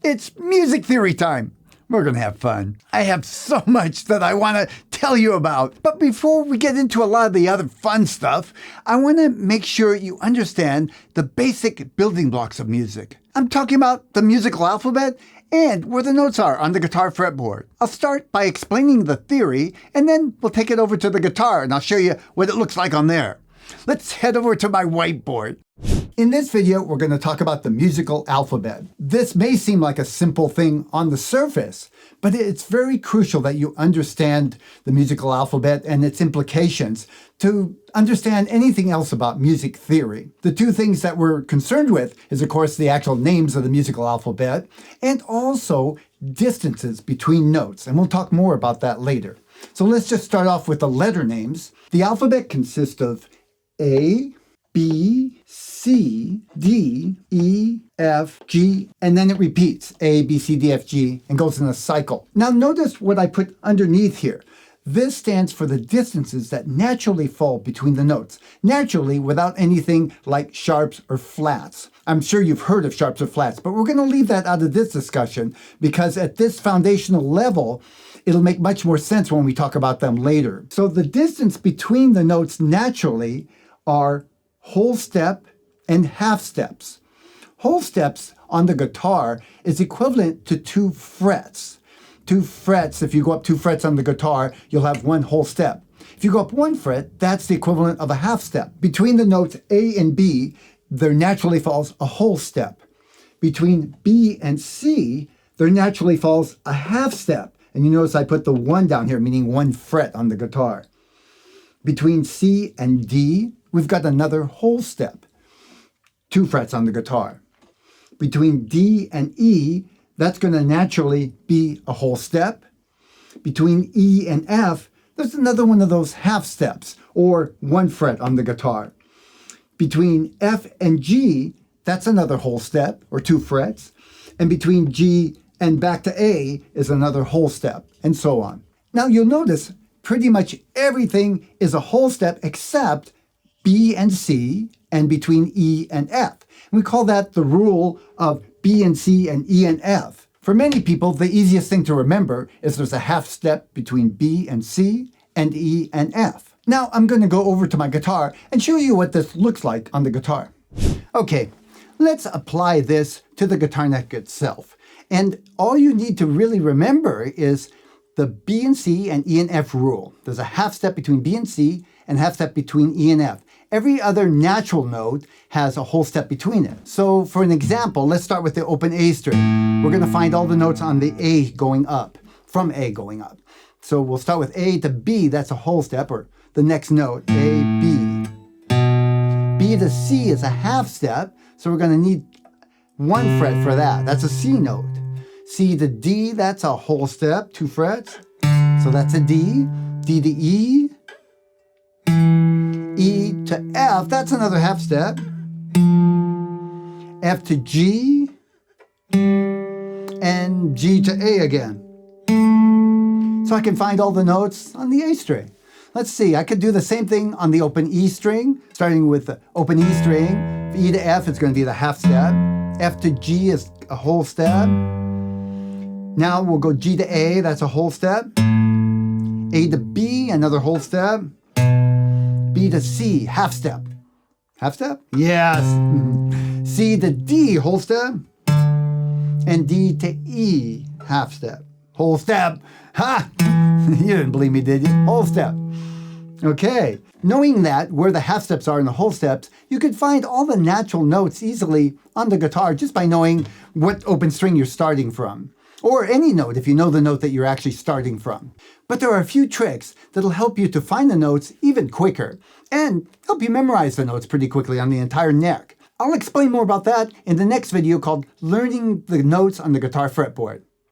It's music theory time. We're going to have fun. I have so much that I want to tell you about. But before we get into a lot of the other fun stuff, I want to make sure you understand the basic building blocks of music. I'm talking about the musical alphabet and where the notes are on the guitar fretboard. I'll start by explaining the theory, and then we'll take it over to the guitar, and I'll show you what it looks like on there. Let's head over to my whiteboard. In this video, we're going to talk about the musical alphabet. This may seem like a simple thing on the surface, but it's very crucial that you understand the musical alphabet and its implications to understand anything else about music theory. The two things that we're concerned with is, of course, the actual names of the musical alphabet and also distances between notes, and we'll talk more about that later. So let's just start off with the letter names. The alphabet consists of A, B, C, D, E, F, G, and then it repeats A, B, C, D, F, G, and goes in a cycle. Now notice what I put underneath here. This stands for the distances that naturally fall between the notes, naturally without anything like sharps or flats. I'm sure you've heard of sharps or flats, but we're going to leave that out of this discussion because at this foundational level, it'll make much more sense when we talk about them later. So the distance between the notes naturally are whole step and half steps. Whole steps on the guitar is equivalent to 2 frets. 2 frets, if you go up 2 frets on the guitar, you'll have 1 whole step. If you go up 1 fret, that's the equivalent of a half step. Between the notes A and B, there naturally falls a whole step. Between B and C, there naturally falls a half step. And you notice I put the 1 down here, meaning 1 fret on the guitar. Between C and D, we've got another whole step, 2 frets on the guitar. Between D and E, that's going to naturally be a whole step. Between E and F, there's another one of those half steps, or 1 fret on the guitar. Between F and G, that's another whole step, or 2 frets. And between G and back to A is another whole step, and so on. Now you'll notice pretty much everything is a whole step except B and C, and between E and F. We call that the rule of B and C and E and F. For many people, the easiest thing to remember is there's a half step between B and C and E and F. Now I'm going to go over to my guitar and show you what this looks like on the guitar. Okay, let's apply this to the guitar neck itself. And all you need to really remember is the B and C and E and F rule. There's a half step between B and C and half step between E and F. Every other natural note has a whole step between it. So for an example, let's start with the open A string. We're going to find all the notes on the A going up, from A going up. So we'll start with A to B, that's a whole step, or the next note, A, B. B to C is a half step, so we're going to need 1 fret for that. That's a C note. C to D, that's a whole step, 2 frets. So that's a D. D to E. E to F, that's another half step. F to G. And G to A again. So I can find all the notes on the A string. Let's see, I could do the same thing on the open E string, starting with the open E string. E to F is going to be the half step. F to G is a whole step. Now we'll go G to A, that's a whole step. A to B, another whole step. B to C, half step. Half step? Yes. C to D, whole step. And D to E, half step. Whole step. Ha! You didn't believe me, did you? Whole step. Okay. Knowing that, where the half steps are in the whole steps, you could find all the natural notes easily on the guitar just by knowing what open string you're starting from. Or any note if you know the note that you're actually starting from. But there are a few tricks that'll help you to find the notes even quicker and help you memorize the notes pretty quickly on the entire neck. I'll explain more about that in the next video called Learning the Notes on the Guitar Fretboard.